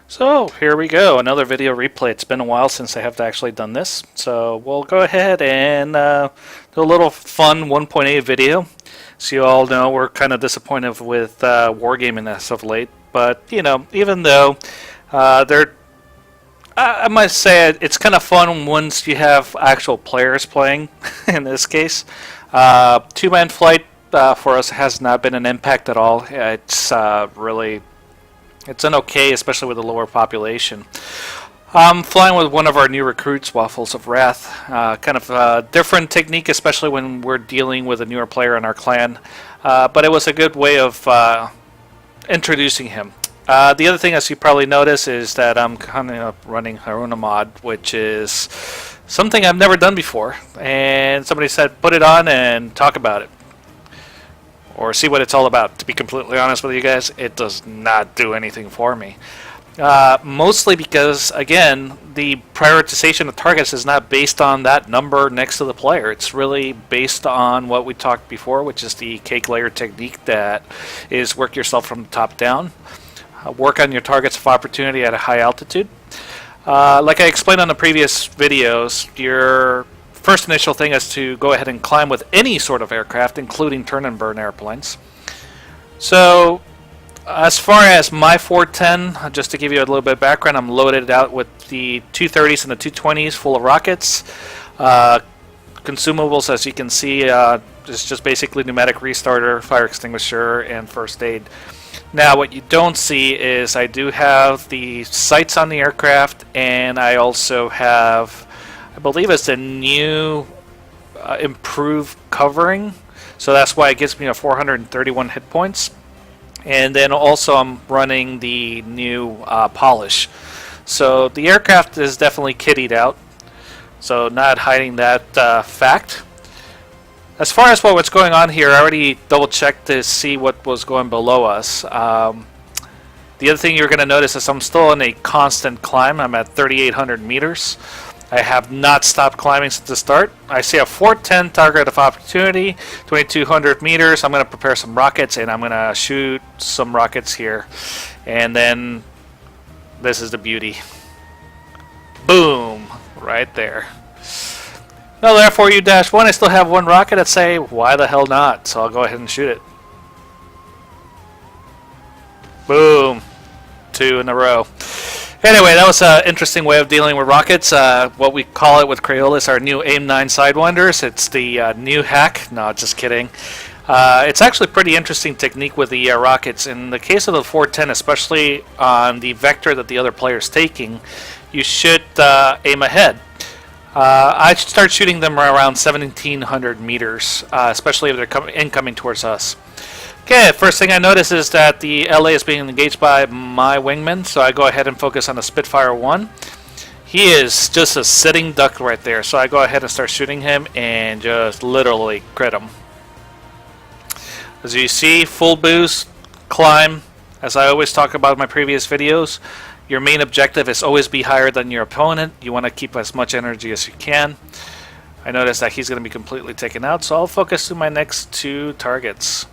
So here we go, another video replay. It's been a while since I have actually done this, so we'll go ahead and do a little fun 1.8 video. So you all know we're kind of disappointed with Wargaming as of late, but you know, even though they're, I must say it's kind of fun once you have actual players playing. In this case, two-man flight for us has not been an impact at all. It's really it's an okay, especially with a lower population. I'm flying with one of our new recruits, Waffles of Wrath. Kind of a different technique, especially when we're dealing with a newer player in our clan. But it was a good way of introducing him. The other thing, as you probably notice, is that I'm kind of running Haruna mod, which is something I've never done before. And somebody said, put it on and talk about it. Or see what it's all about. To be completely honest with you guys, it does not do anything for me. Mostly because, again, the prioritization of targets is not based on that number next to the player. It's really based on what we talked before, which is the cake layer technique that is work yourself from the top down. Work on your targets of opportunity at a high altitude. Like I explained on the previous videos, your first initial thing is to go ahead and climb with any sort of aircraft, including turn and burn airplanes. So, as far as my 410, just to give you a little bit of background, I'm loaded out with the 230s and the 220s full of rockets. Consumables, as you can see, is just basically pneumatic restarter, fire extinguisher, and first aid. Now, what you don't see is I do have the sights on the aircraft, and I also have, I believe it's a new improved covering, so that's why it gives me a 431 hit points. And then also I'm running the new polish. So the aircraft is definitely kittied out, so not hiding that fact. As far as what's going on here, I already double checked to see what was going below us. The other thing you're going to notice is I'm still in a constant climb. I'm at 3,800 meters. I have not stopped climbing since the start. I see a 410 target of opportunity, 2,200 meters. I'm going to prepare some rockets, and I'm going to shoot some rockets here. And then this is the beauty. Boom! Right there. No, therefore, U-1, I still have one rocket. I'd say, why the hell not? So I'll go ahead and shoot it. Boom! 2 in a row. Anyway, that was an interesting way of dealing with rockets. What we call it with Crayola is our new AIM-9 Sidewinders. It's the new hack. No, just kidding. It's actually a pretty interesting technique with the rockets. In the case of the 410, especially on the vector that the other player is taking, you should aim ahead. I should start shooting them around 1,700 meters, especially if they're incoming towards us. Okay, first thing I notice is that the LA is being engaged by my wingman, so I go ahead and focus on the Spitfire 1. He is just a sitting duck right there, so I go ahead and start shooting him and just literally crit him. As you see, full boost, climb. As I always talk about in my previous videos, your main objective is always be higher than your opponent. You want to keep as much energy as you can. I notice that he's going to be completely taken out, so I'll focus to my next 2 targets.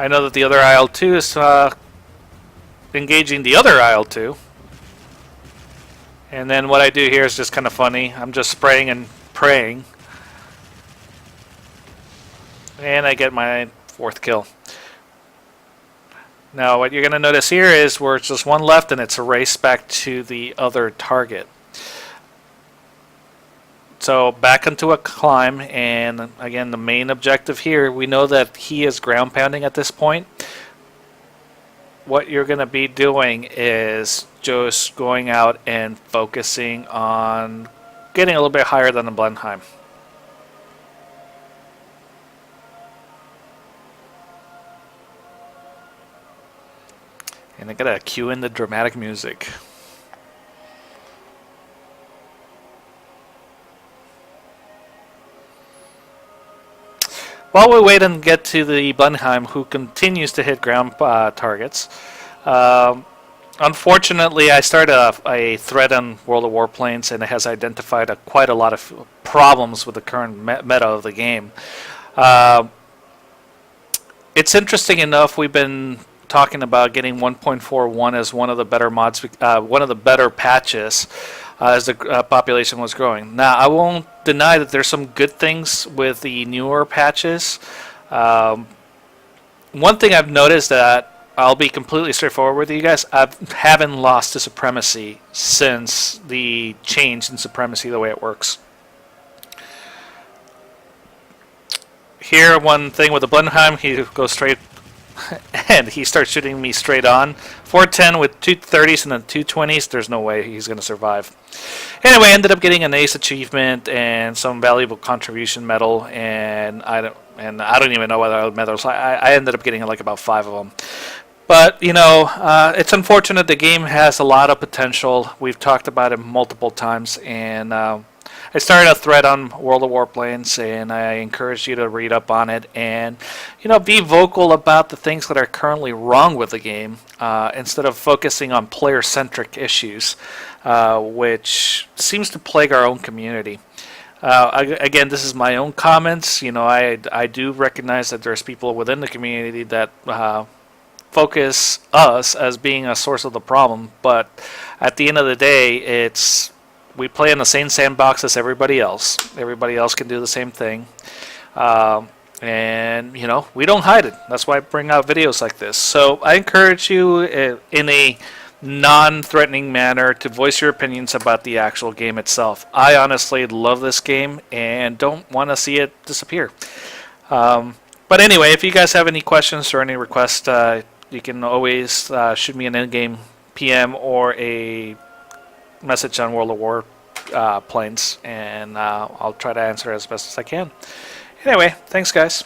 I know that the other IL-2 is engaging the other IL-2. And then what I do here is just kind of funny. I'm just spraying and praying. And I get my 4th kill. Now what you're going to notice here is where it's just one left and it's a race back to the other target. So back into a climb, and again the main objective here, we know that he is ground pounding at this point. What you're going to be doing is just going out and focusing on getting a little bit higher than the Blenheim. And I gotta cue in the dramatic music. While we wait and get to the Blenheim, who continues to hit ground targets, unfortunately I started a thread on World of Warplanes, and it has identified quite a lot of problems with the current meta of the game. It's interesting enough, we've been talking about getting 1.41 as one of the better mods, one of the better patches as the population was growing. Now, I won't deny that there's some good things with the newer patches. One thing I've noticed that I'll be completely straightforward with you guys. I haven't lost to supremacy since the change in supremacy, the way it works. Here, one thing with the Blenheim, he goes straight and he starts shooting me straight on. 410 with 230s and then 220s. There's no way he's going to survive. Anyway, I ended up getting an ace achievement and some valuable contribution medal, and I don't even know what other medals. I ended up getting like about 5 of them. But, you know, it's unfortunate. The game has a lot of potential. We've talked about it multiple times, and I started a thread on World of Warplanes, and I encourage you to read up on it and, you know, be vocal about the things that are currently wrong with the game instead of focusing on player-centric issues, which seems to plague our own community. Again, this is my own comments. You know, I do recognize that there's people within the community that focus us as being a source of the problem, but at the end of the day, we play in the same sandbox as everybody else. Everybody else can do the same thing, and you know, we don't hide it. That's why I bring out videos like this. So I encourage you in a non-threatening manner to voice your opinions about the actual game itself. I honestly love this game and don't want to see it disappear. But anyway, if you guys have any questions or any requests, you can always shoot me an in-game PM or a message on World of Warplanes, and I'll try to answer as best as I can. Anyway, thanks guys.